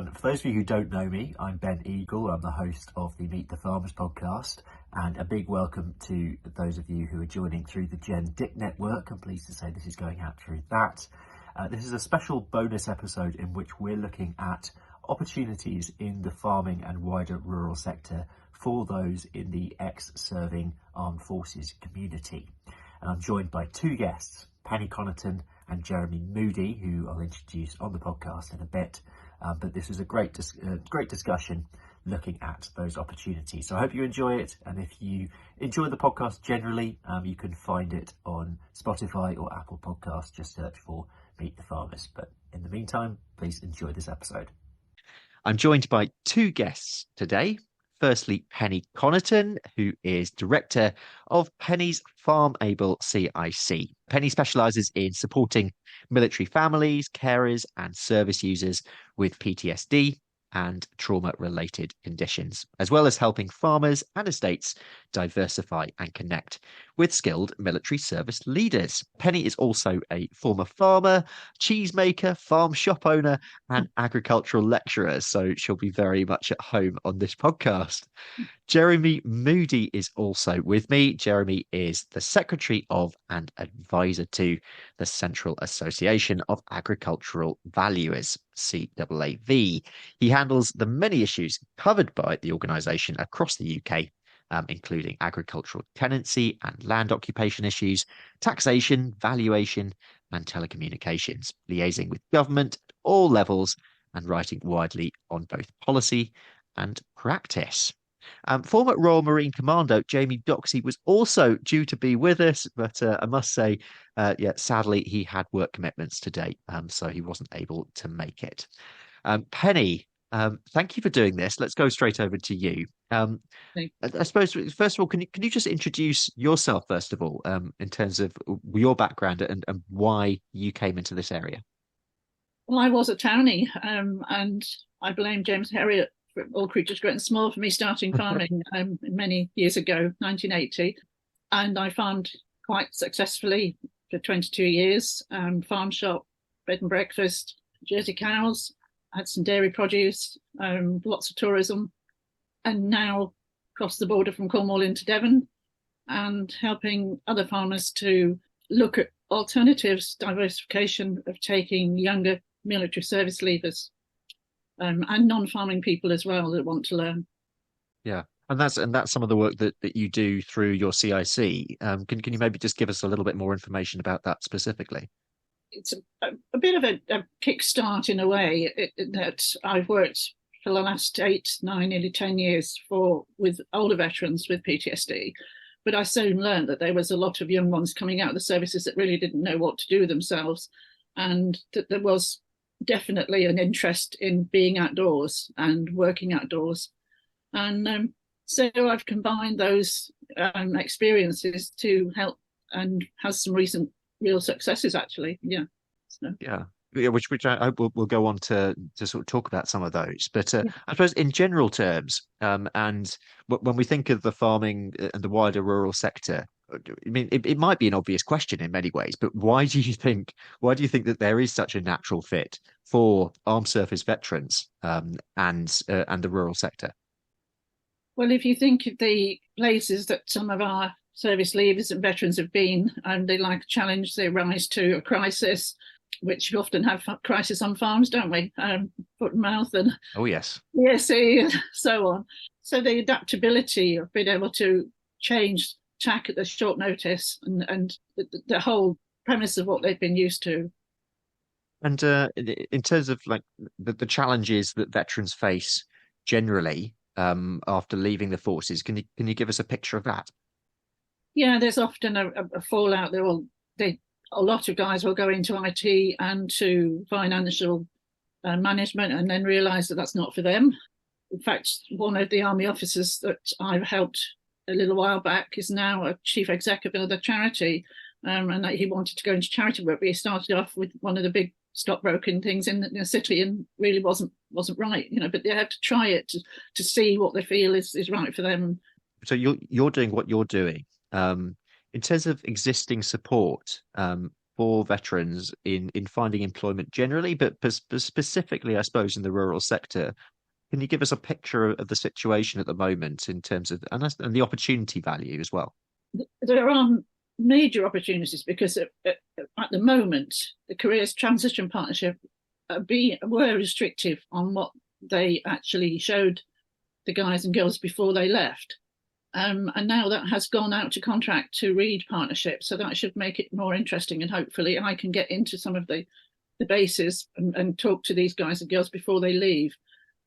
everyone. For those of you who don't know me, I'm Ben Eagle. I'm the host of the Meet the Farmers podcast, and a big welcome to those of you who are joining through the Gen Dick Network. I'm pleased to say this is going out through that. This is a special bonus episode in which we're looking at opportunities in the farming and wider rural sector for those in the ex-serving armed forces community. And I'm joined by two guests, Penny Connorton and Jeremy Moody, who I'll introduce on the podcast in a bit. But this was a great discussion looking at those opportunities. So I hope you enjoy it. And if you enjoy the podcast generally, you can find it on Spotify or Apple Podcasts. Just search for Meet the Farmers. But in the meantime, please enjoy this episode. I'm joined by two guests today. Firstly, Penny Connorton, who is Director of Penny's Farm Able CIC. Penny specialises in supporting military families, carers and service users with PTSD and trauma-related conditions, as well as helping farmers and estates diversify and connect with skilled military service leaders. Penny is also a former farmer, cheesemaker, farm shop owner, and agricultural lecturer, so she'll be very much at home on this podcast. Jeremy Moody is also with me. Jeremy is the Secretary of and Advisor to the Central Association of Agricultural Valuers, CAAV. He handles the many issues covered by the organisation across the UK, including agricultural tenancy and land occupation issues, taxation, valuation, and telecommunications, liaising with government at all levels and writing widely on both policy and practice. Former Royal Marine Commando Jamie Doxey was also due to be with us, but I must say, sadly, he had work commitments today, so he wasn't able to make it. Penny, thank you for doing this. Let's go straight over to you. I suppose, first of all, can you just introduce yourself, first of all, in terms of your background and why you came into this area? Well, I was a townie, and I blame James Herriot for All Creatures Great and Small for me starting farming many years ago, 1980. And I farmed quite successfully for 22 years, farm shop, bed and breakfast, Jersey cows, had some dairy produce, lots of tourism, and now crossed the border from Cornwall into Devon and helping other farmers to look at alternatives, diversification of taking younger military service leavers and non-farming people as well that want to learn. Yeah, and that's some of the work that you do through your CIC. Can you maybe just give us a little bit more information about that specifically? It's a bit of a kickstart in a way that I've worked for the last 8, 9, nearly 10 years with older veterans with PTSD. But I soon learned that there was a lot of young ones coming out of the services that really didn't know what to do with themselves, and that there was definitely an interest in being outdoors and working outdoors. And so I've combined those experiences to help and has some recent real successes, actually. Yeah. So. Yeah. Which I hope we'll go on to sort of talk about some of those. But I suppose in general terms, and when we think of the farming and the wider rural sector, I mean, it might be an obvious question in many ways, but why do you think that there is such a natural fit for armed service veterans and the rural sector? Well, if you think of the places that some of our service leavers and veterans have been, and they like a challenge, they rise to a crisis, which we often have crisis on farms, don't we? Foot and mouth and oh yes, and so on. So the adaptability of being able to change tack at the short notice and the whole premise of what they've been used to. And in terms of like the challenges that veterans face generally after leaving the forces, can you give us a picture of that? Yeah, there's often a fallout. A lot of guys will go into IT and to financial management and then realise that that's not for them. In fact, one of the army officers that I've helped a little while back is now a chief executive of a charity, and that he wanted to go into charity work, but he started off with one of the big stockbroking things in the city and really wasn't right, but they have to try it to see what they feel is right for them. So you're doing what you're doing. In terms of existing support, for veterans in finding employment generally, but specifically, I suppose, in the rural sector. Can you give us a picture of the situation at the moment in terms of and the opportunity value as well? There are major opportunities because at the moment, the Careers Transition Partnership were restrictive on what they actually showed the guys and girls before they left. And now that has gone out to contract to Reed Partnership. So that should make it more interesting. And hopefully I can get into some of the bases and talk to these guys and girls before they leave,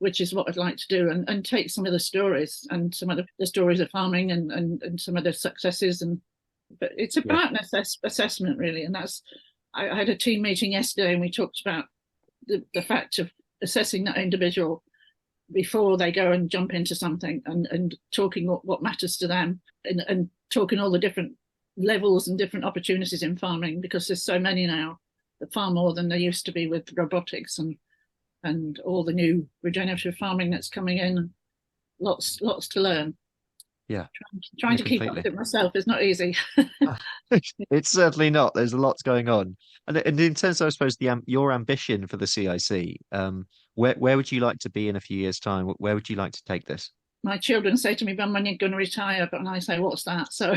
which is what I'd like to do, and take some of the stories and some of the stories of farming and some of the successes. But it's about an assessment, really. And I had a team meeting yesterday and we talked about the fact of assessing that individual before they go and jump into something, and talking what matters to them, and talking all the different levels and different opportunities in farming, because there's so many now, far more than there used to be with robotics and all the new regenerative farming that's coming in. Lots to learn. Yeah. Trying to keep up with it myself is not easy. It's certainly not. There's a lot going on. And in terms of, I suppose, your ambition for the CIC, where would you like to be in a few years' time? Where would you like to take this? My children say to me, "Mum, when you're going to retire?" But I say, "What's that?" So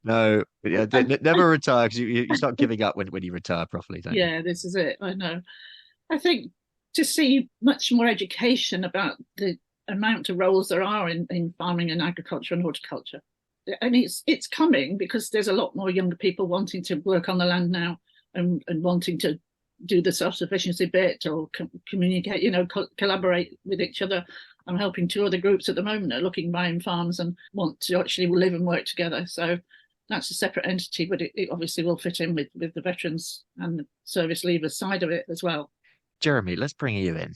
no, never retire, because you start giving up when you retire properly, don't you? Yeah, this is it. I know. I think to see much more education about the amount of roles there are in farming and agriculture and horticulture. And it's coming because there's a lot more younger people wanting to work on the land now, and wanting to do the self-sufficiency bit, or communicate, collaborate with each other. I'm helping 2 other groups at the moment that are looking buying farms and want to actually live and work together. So that's a separate entity, but it obviously will fit in with the veterans and the service leavers side of it as well. Jeremy, let's bring you in.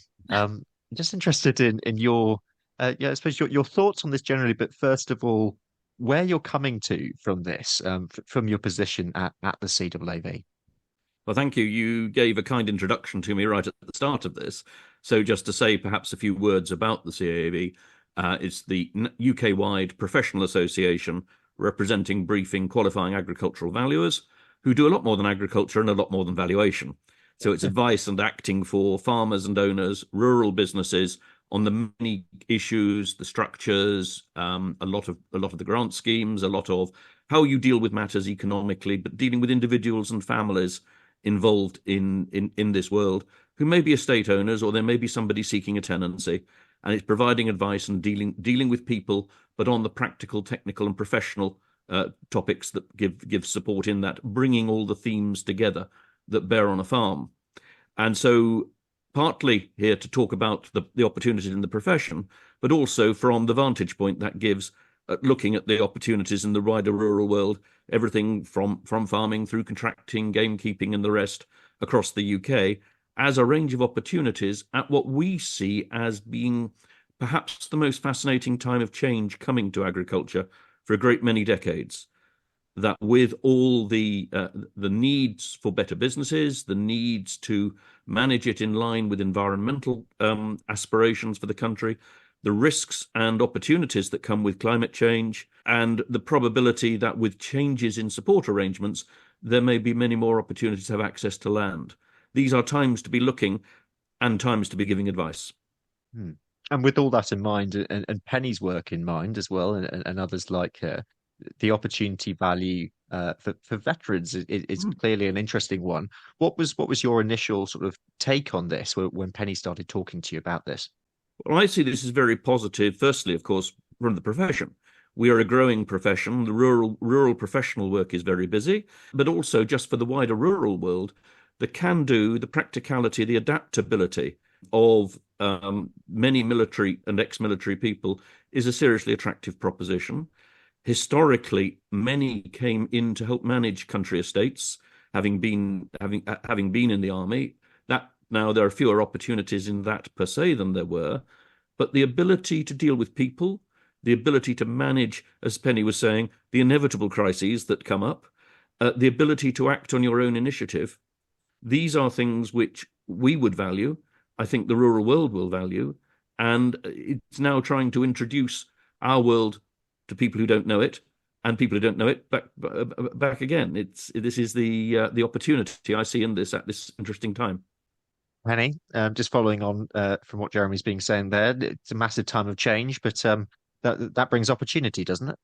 Just interested in your, I suppose your thoughts on this generally, but first of all, where you're coming to from this, from your position at the CAAV. Well, thank you. You gave a kind introduction to me right at the start of this. So just to say perhaps a few words about the CAAV, it's the UK-wide professional association representing briefing qualifying agricultural valuers who do a lot more than agriculture and a lot more than valuation. So it's advice and acting for farmers and owners, rural businesses on the many issues, the structures, a lot of the grant schemes, a lot of how you deal with matters economically, but dealing with individuals and families involved in this world who may be estate owners, or there may be somebody seeking a tenancy, and it's providing advice and dealing with people, but on the practical, technical and professional topics that give support in that, bringing all the themes together that bear on a farm. And so partly here to talk about the opportunities in the profession, but also from the vantage point that gives looking at the opportunities in the wider rural world, everything from farming through contracting, gamekeeping and the rest across the UK, as a range of opportunities at what we see as being perhaps the most fascinating time of change coming to agriculture for a great many decades. That with all the needs for better businesses, the needs to manage it in line with environmental aspirations for the country, the risks and opportunities that come with climate change, and the probability that with changes in support arrangements, there may be many more opportunities to have access to land. These are times to be looking and times to be giving advice. And with all that in mind, and Penny's work in mind as well, and others like her, the opportunity value for veterans is clearly an interesting one. What was your initial sort of take on this when Penny started talking to you about this? Well, I see this as very positive. Firstly, of course, from the profession. We are a growing profession. The rural professional work is very busy, but also just for the wider rural world, the can-do, the practicality, the adaptability of many military and ex-military people is a seriously attractive proposition. Historically, many came in to help manage country estates, having been in the army. That now there are fewer opportunities in that per se than there were, but the ability to deal with people, the ability to manage, as Penny was saying, the inevitable crises that come up, the ability to act on your own initiative, these are things which we would value. I think the rural world will value, and it's now trying to introduce our world to people who don't know it, and people who don't know it back again. This is the opportunity I see in this at this interesting time. Penny, just following on from what Jeremy's been saying there, it's a massive time of change, but that brings opportunity, doesn't it?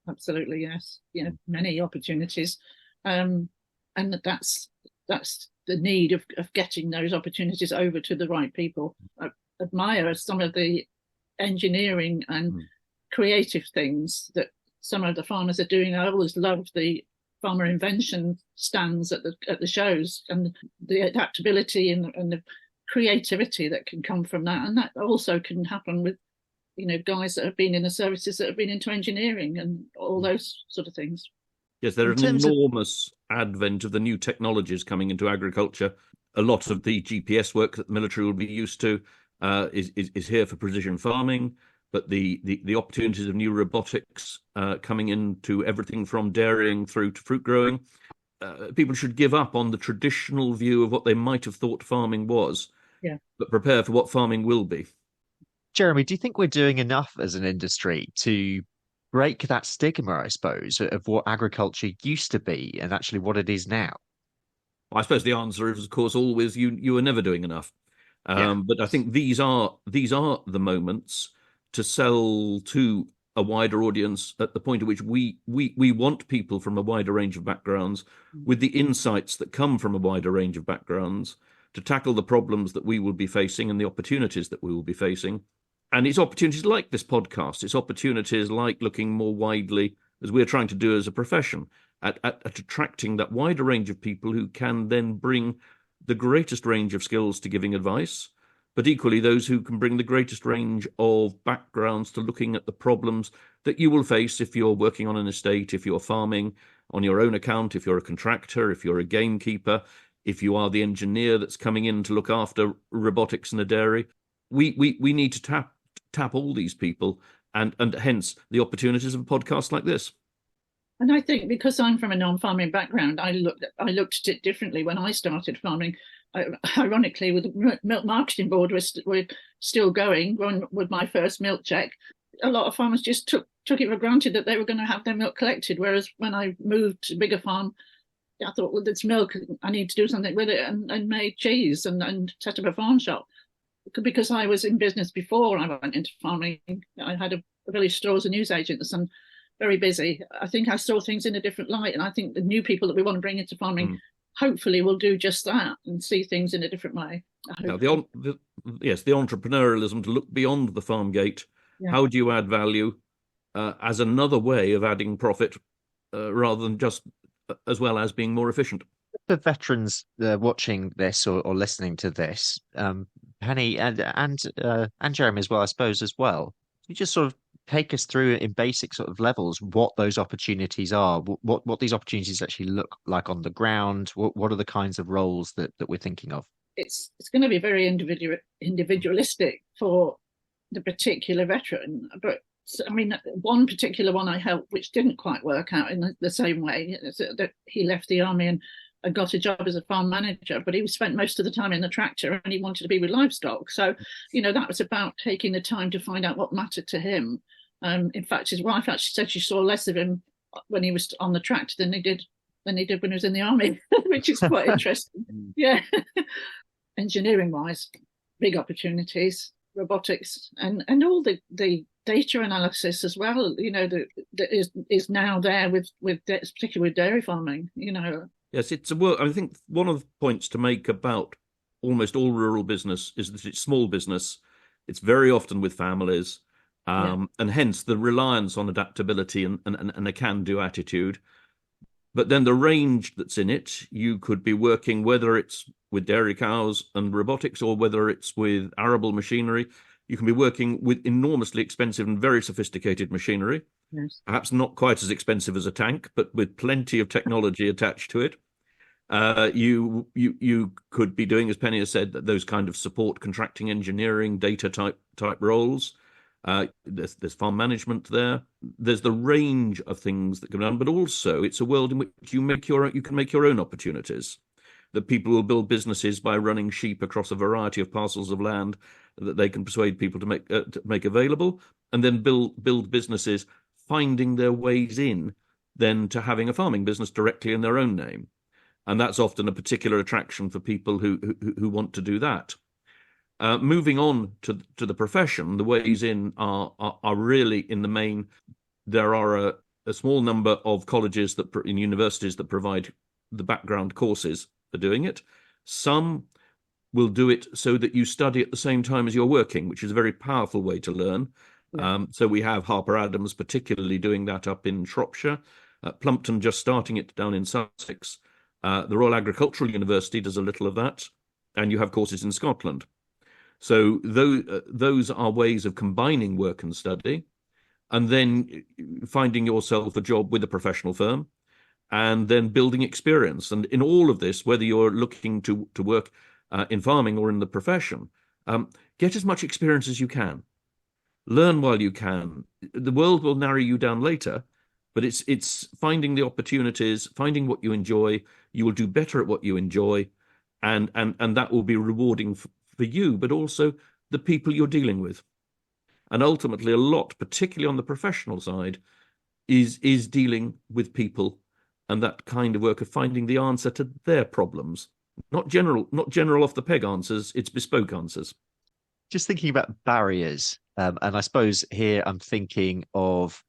Absolutely, yes. Many opportunities, and that's the need of getting those opportunities over to the right people. I admire some of the engineering and creative things that some of the farmers are doing. I always loved the farmer invention stands at the shows, and the adaptability and the creativity that can come from that. And that also can happen with guys that have been in the services, that have been into engineering and all those sort of things. Yes, there is an enormous advent of the new technologies coming into agriculture. A lot of the GPS work that the military will be used to is here for precision farming, but the opportunities of new robotics coming into everything from dairying through to fruit growing. People should give up on the traditional view of what they might have thought farming was, but prepare for what farming will be. Jeremy, do you think we're doing enough as an industry to break that stigma, I suppose, of what agriculture used to be and actually what it is now? I suppose the answer is, of course, always you are never doing enough. But I think these are the moments to sell to a wider audience at the point at which we want people from a wider range of backgrounds, with the insights that come from a wider range of backgrounds, to tackle the problems that we will be facing and the opportunities that we will be facing. And it's opportunities like this podcast. It's opportunities like looking more widely, as we're trying to do as a profession, at attracting that wider range of people who can then bring the greatest range of skills to giving advice, but equally those who can bring the greatest range of backgrounds to looking at the problems that you will face if you're working on an estate, if you're farming on your own account, if you're a contractor, if you're a gamekeeper, if you are the engineer that's coming in to look after robotics in a dairy. We need to tap all these people, and hence the opportunities of a podcast like this. And I think because I'm from a non-farming background, I looked at it differently when I started farming. Ironically, with the milk marketing board, we're still going with my first milk check. A lot of farmers just took it for granted that they were going to have their milk collected. Whereas when I moved to a bigger farm, I thought, well, it's milk, I need to do something with it, and made cheese and set up a farm shop. Because I was in business before I went into farming, I had a village store as a newsagent, so I'm very busy. I think I saw things in a different light, and I think the new people that we want to bring into farming hopefully will do just that and see things in a different way. Now, the entrepreneurialism to look beyond the farm gate. Yeah. How do you add value as another way of adding profit rather than just as well as being more efficient? For veterans watching this or listening to this, Penny and Jeremy as well, I suppose as well, you just sort of take us through in basic sort of levels what those opportunities are, what these opportunities actually look like on the ground. What are the kinds of roles that we're thinking of? It's going to be very individualistic for the particular veteran, but I mean, one particular one I helped, which didn't quite work out in the same way, that he left the army and got a job as a farm manager, but he spent most of the time in the tractor and he wanted to be with livestock. So, that was about taking the time to find out what mattered to him. In fact, his wife actually said she saw less of him when he was on the tractor than he did when he was in the army, which is quite interesting. Yeah. Engineering wise, big opportunities, robotics, and all the data analysis as well, that is now there with particularly with dairy farming, Yes, it's I think one of the points to make about almost all rural business is that it's small business. It's very often with families, and hence the reliance on adaptability and a can-do attitude. But then the range that's in it, you could be working, whether it's with dairy cows and robotics or whether it's with arable machinery, you can be working with enormously expensive and very sophisticated machinery. Yes. Perhaps not quite as expensive as a tank, but with plenty of technology attached to it. You could be doing, as Penny has said, those kind of support, contracting, engineering, data type roles. There's farm management there. There's the range of things that can be done, but also it's a world in which you can make your own opportunities. That people will build businesses by running sheep across a variety of parcels of land that they can persuade people to make available, and then build businesses finding their ways in then to having a farming business directly in their own name. And that's often a particular attraction for people who want to do that. Moving on to the profession, the ways in are really, in the main, there are a small number of colleges in universities that provide the background courses for doing it. Some will do it so that you study at the same time as you're working, which is a very powerful way to learn. Yeah. So we have Harper Adams particularly doing that up in Shropshire, Plumpton just starting it down in Sussex. The Royal Agricultural University does a little of that, and you have courses in Scotland. So those are ways of combining work and study, and then finding yourself a job with a professional firm, and then building experience. And in all of this, whether you're looking to work in farming or in the profession, get as much experience as you can. Learn while you can. The world will narrow you down later, but it's finding the opportunities, finding what you enjoy. You will do better at what you enjoy, and that will be rewarding for you, but also the people you're dealing with. And ultimately, a lot, particularly on the professional side, is dealing with people and that kind of work of finding the answer to their problems. Not general off the peg answers, it's bespoke answers. Just thinking about barriers, and I suppose here I'm thinking of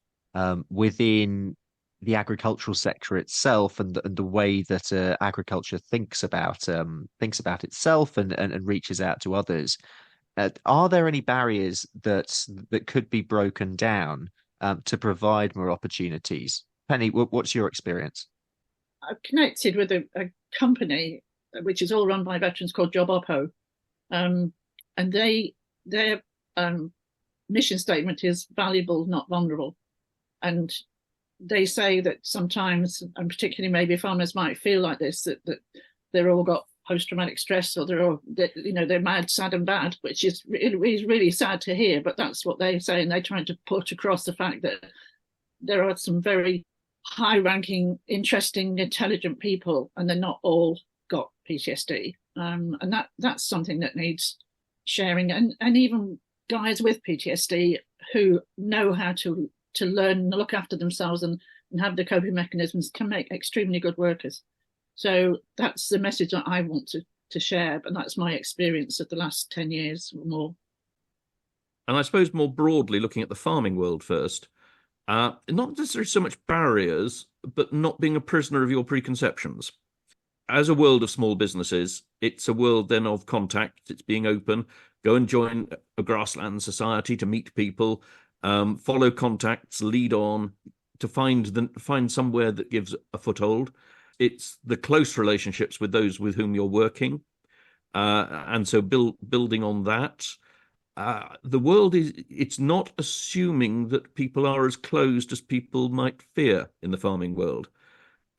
within the agricultural sector itself and the way that agriculture thinks about itself and reaches out to others. Are there any barriers that could be broken down to provide more opportunities? Penny, what's your experience? I've connected with a company which is all run by veterans called Job Oppo, and their mission statement is valuable, not vulnerable. And they say that sometimes, and particularly maybe farmers might feel like this, that they're all got post-traumatic stress, or they're mad, sad and bad, which is really sad to hear, but that's what they say. And they're trying to put across the fact that there are some very high-ranking, interesting, intelligent people, and they're not all got PTSD. And that's something that needs sharing. And even guys with PTSD who know how to learn and look after themselves and have the coping mechanisms can make extremely good workers. So that's the message that I want to share, but that's my experience of the last 10 years or more. And I suppose more broadly, looking at the farming world first, not necessarily so much barriers, but not being a prisoner of your preconceptions. As a world of small businesses, it's a world then of contact. It's being open. Go and join a grassland society to meet people, follow contacts, lead on to find somewhere that gives a foothold. It's the close relationships with those with whom you're working, and so building on that. The world it's not assuming that people are as closed as people might fear in the farming world.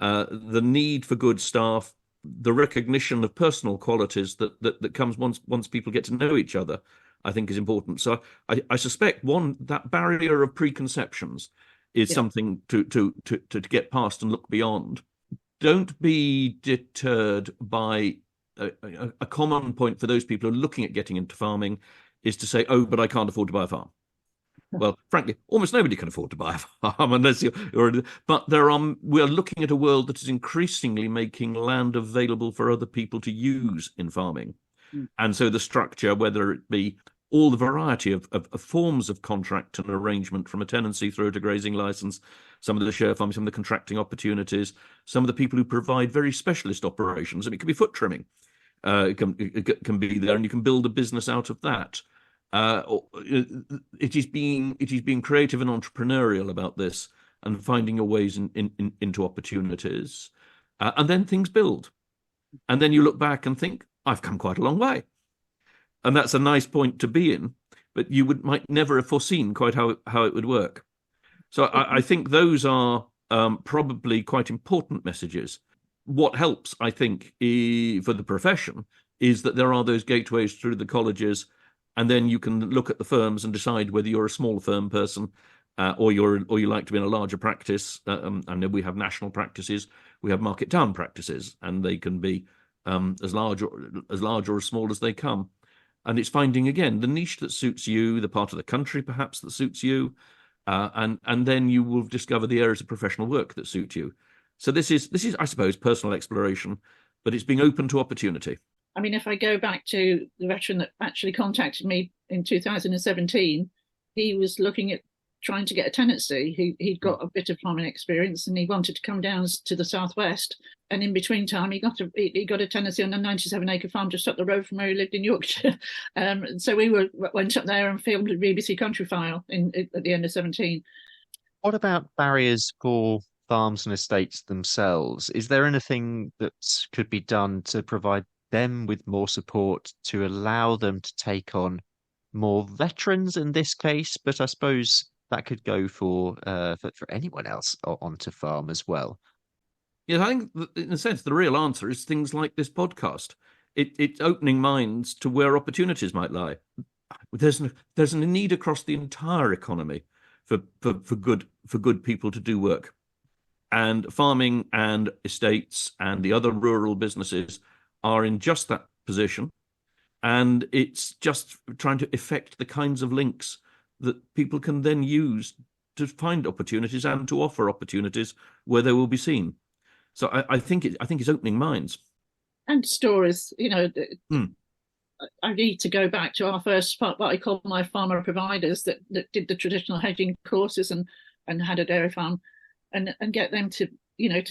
The need for good staff, the recognition of personal qualities that comes once people get to know each other, I think is important. So I suspect that barrier of preconceptions is something to get past and look beyond. Don't be deterred by a common point for those people who are looking at getting into farming is to say, oh, but I can't afford to buy a farm. Well, frankly, almost nobody can afford to buy a farm unless you're. But we are looking at a world that is increasingly making land available for other people to use in farming. And so the structure, whether it be all the variety of forms of contract and arrangement, from a tenancy through to grazing license, some of the share farming, some of the contracting opportunities, some of the people who provide very specialist operations. I mean, it could be foot trimming, it can be there, and you can build a business out of that. It is being creative and entrepreneurial about this and finding your ways into opportunities, and then things build, and then you look back and think, I've come quite a long way. And that's a nice point to be in, but you might never have foreseen quite how it would work. So I think those are probably quite important messages. What helps, I think, for the profession is that there are those gateways through the colleges, and then you can look at the firms and decide whether you're a small firm person or you like to be in a larger practice. I know we have national practices, we have market town practices, and they can be as large or as small as they come. And it's finding, again, the niche that suits you, the part of the country perhaps that suits you, and then you will discover the areas of professional work that suit you. So this is, I suppose, personal exploration, but it's being open to opportunity. I mean, if I go back to the veteran that actually contacted me in 2017, he was looking at trying to get a tenancy. He'd got a bit of farming experience and he wanted to come down to the southwest. And in between time, he got a tenancy on a 97-acre farm just up the road from where he lived in Yorkshire. So we went up there and filmed a BBC Country File at the end of 17. What about barriers for farms and estates themselves? Is there anything that could be done to provide them with more support to allow them to take on more veterans in this case? But I suppose that could go for anyone else onto farm as well. Yeah, I think in a sense the real answer is things like this podcast. It's opening minds to where opportunities might lie. There's a need across the entire economy for good people to do work, and farming and estates and the other rural businesses are in just that position. And it's just trying to effect the kinds of links that people can then use to find opportunities and to offer opportunities where they will be seen. So I think it's opening minds. And stories, I need to go back to our first, what I call my farmer providers that did the traditional hedging courses and had a dairy farm, and get them to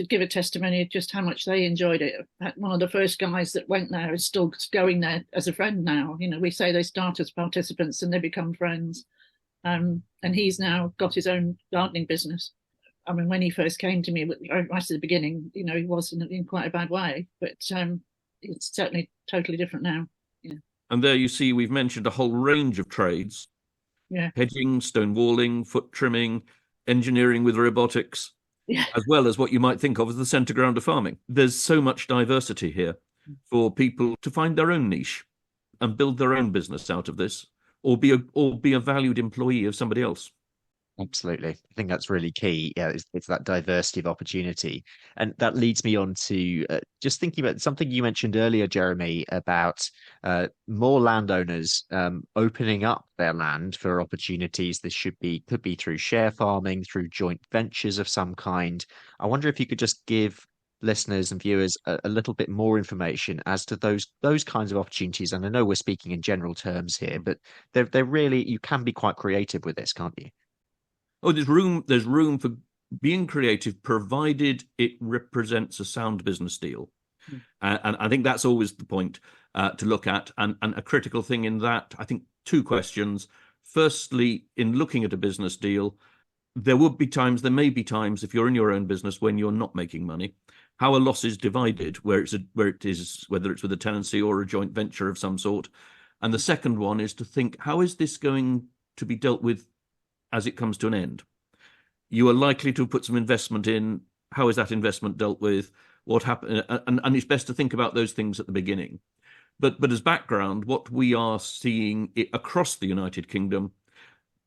give a testimony of just how much they enjoyed it. One of the first guys that went there is still going there as a friend now. We say they start as participants and they become friends. And he's now got his own gardening business. I mean, when he first came to me, right at the beginning, he was in quite a bad way, but it's certainly totally different now. Yeah. And there you see, we've mentioned a whole range of trades. Yeah. Hedging, stone walling, foot trimming, engineering with robotics. Yeah. As well as what you might think of as the centre ground of farming. There's so much diversity here for people to find their own niche and build their own business out of this, or be a valued employee of somebody else. Absolutely. I think that's really key. Yeah, it's that diversity of opportunity. And that leads me on to just thinking about something you mentioned earlier, Jeremy, about more landowners opening up their land for opportunities. This could be through share farming, through joint ventures of some kind. I wonder if you could just give listeners and viewers a little bit more information as to those kinds of opportunities. And I know we're speaking in general terms here, but they're really, you can be quite creative with this, can't you? Oh, there's room for being creative, provided it represents a sound business deal. And I think that's always the point to look at. And a critical thing in that, I think, two questions. Firstly, in looking at a business deal, there may be times if you're in your own business when you're not making money, how a loss is divided, whether it's with a tenancy or a joint venture of some sort. And the second one is to think, how is this going to be dealt with as it comes to an end? You are likely to put some investment in. How is that investment dealt with? What happened? And it's best to think about those things at the beginning. But as background, what we are seeing across the United Kingdom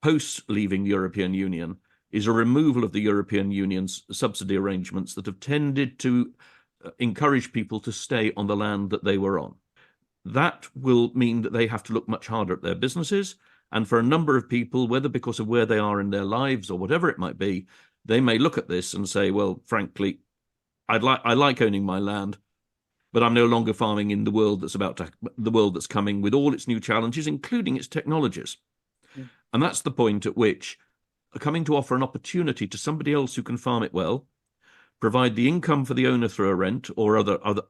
post leaving the European Union is a removal of the European Union's subsidy arrangements that have tended to encourage people to stay on the land that they were on. That will mean that they have to look much harder at their businesses. And for a number of people, whether because of where they are in their lives or whatever it might be, they may look at this and say, well, frankly, I like owning my land, but I'm no longer farming in the world that's coming with all its new challenges, including its technologies. Yeah. And that's the point at which coming to offer an opportunity to somebody else who can farm it well, provide the income for the owner through a rent or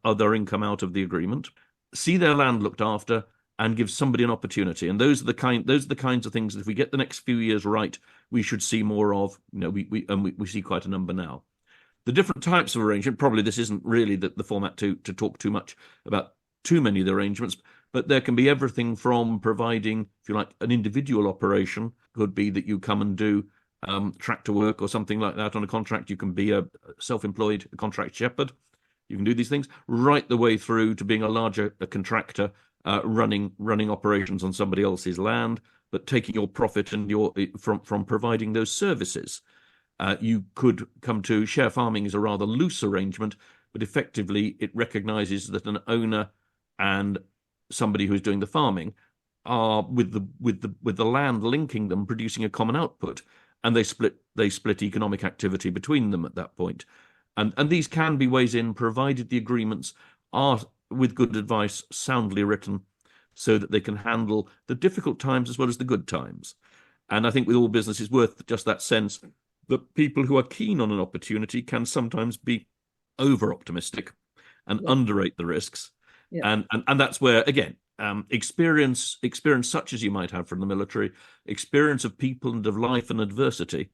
other income out of the agreement, see their land looked after, and give somebody an opportunity. And those are the kinds of things that if we get the next few years right, we should see more of. We see quite a number now. The different types of arrangement, probably this isn't really the format to talk too much about too many of the arrangements, but there can be everything from providing, if you like, an individual operation. Could be that you come and do tractor work or something like that on a contract. You can be a self-employed contract shepherd. You can do these things right the way through to being a contractor, running operations on somebody else's land, but taking your profit and from providing those services. You could come to share farming is a rather loose arrangement, but effectively it recognises that an owner and somebody who's doing the farming are with the land linking them, producing a common output. and they split economic activity between them at that point. And these can be ways in, provided the agreements are, with good advice, soundly written, so that they can handle the difficult times as well as the good times. And I think with all business, it's worth just that sense that people who are keen on an opportunity can sometimes be over optimistic and underrate the risks. And that's where, again, experience such as you might have from the military, experience of people and of life and adversity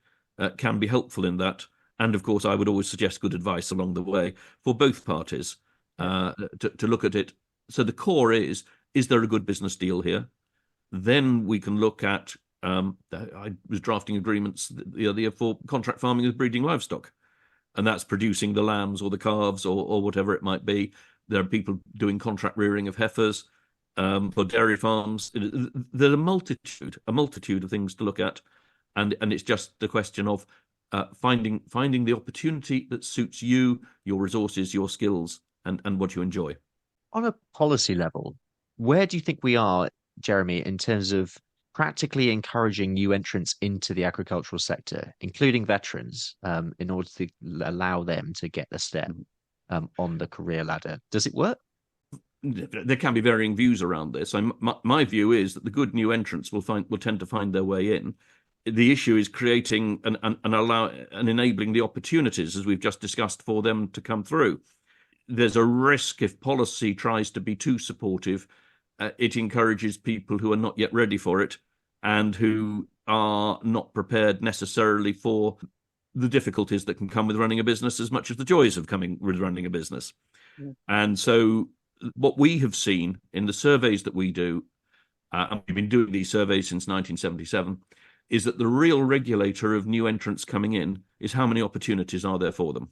can be helpful in that. And of course, I would always suggest good advice along the way for both parties to look at it. So the core is there a good business deal here? Then we can look at, I was drafting agreements the other year for contract farming with breeding livestock, and that's producing the lambs or the calves or whatever it might be. There are people doing contract rearing of heifers for dairy farms. There's a multitude of things to look at, and it's just the question of finding the opportunity that suits you, your resources, your skills, and what you enjoy. On a policy level, where do you think we are, Jeremy, in terms of practically encouraging new entrants into the agricultural sector, including veterans, in order to allow them to get the step on the career ladder? Does it work? There can be varying views around this. My view is that the good new entrants will tend to find their way in. The issue is creating and enabling the opportunities, as we've just discussed, for them to come through. There's a risk if policy tries to be too supportive. It encourages people who are not yet ready for it and who are not prepared necessarily for the difficulties that can come with running a business as much as the joys of coming with running a business. Yeah. And so what we have seen in the surveys that we do, and we've been doing these surveys since 1977, is that the real regulator of new entrants coming in is how many opportunities are there for them.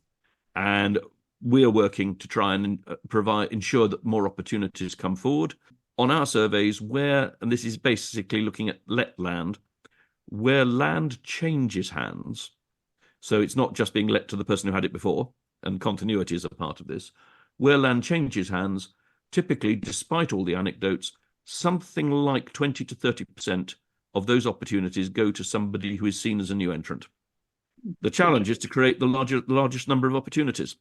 And we are working to try and ensure that more opportunities come forward. On our surveys, and this is basically looking at let land, where land changes hands, so it's not just being let to the person who had it before, and continuity is a part of this. Where land changes hands, typically, despite all the anecdotes, something like 20 to 30% of those opportunities go to somebody who is seen as a new entrant. The challenge is to create the largest number of opportunities.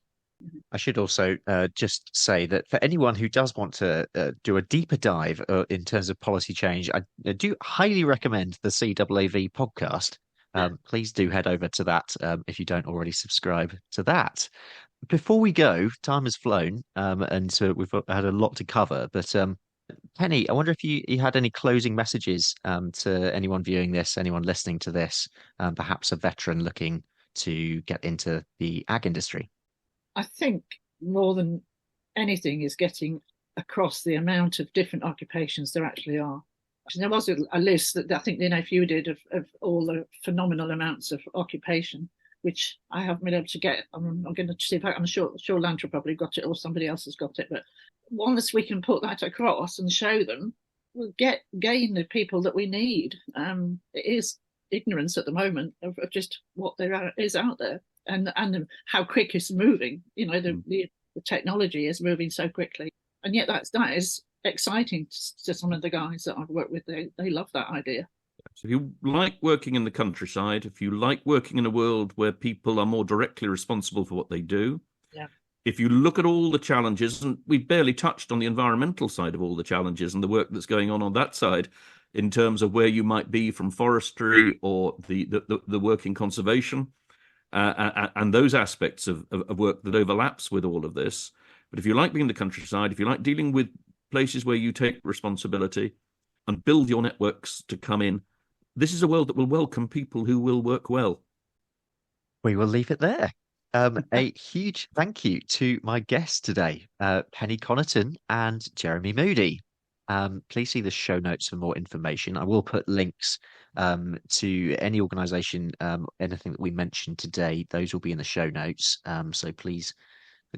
I should also just say that for anyone who does want to do a deeper dive in terms of policy change, I do highly recommend the CAAV podcast. Please do head over to that if you don't already subscribe to that. Before we go, time has flown, and so we've had a lot to cover. But Penny, I wonder if you had any closing messages to anyone viewing this, anyone listening to this, perhaps a veteran looking to get into the ag industry. I think more than anything is getting across the amount of different occupations there actually are. There was a list that I think the NFU did of all the phenomenal amounts of occupation, which I haven't been able to get. I'm going to see if I'm sure Lantra probably got it or somebody else has got it. But once we can put that across and show them, we'll gain the people that we need. It is ignorance at the moment of just what there is out there. And how quick it's moving. You know, the technology is moving so quickly, and yet that is exciting to some of the guys that I've worked with. They love that idea. So if you like working in the countryside, if you like working in a world where people are more directly responsible for what they do, if you look at all the challenges, and we've barely touched on the environmental side of all the challenges and the work that's going on that side, in terms of where you might be from forestry or the work in conservation. And those aspects of work that overlaps with all of this. But if you like being in the countryside, if you like dealing with places where you take responsibility and build your networks to come in, this is a world that will welcome people who will work well. We will leave it there. A huge thank you to my guests today, Penny Connorton and Jeremy Moody. Please see the show notes for more information. I will put links to any organisation, anything that we mentioned today. Those will be in the show notes. So please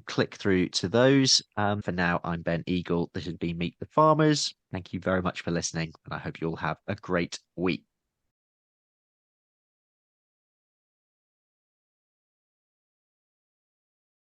click through to those. For now, I'm Ben Eagle. This has been Meet the Farmers. Thank you very much for listening, and I hope you all have a great week.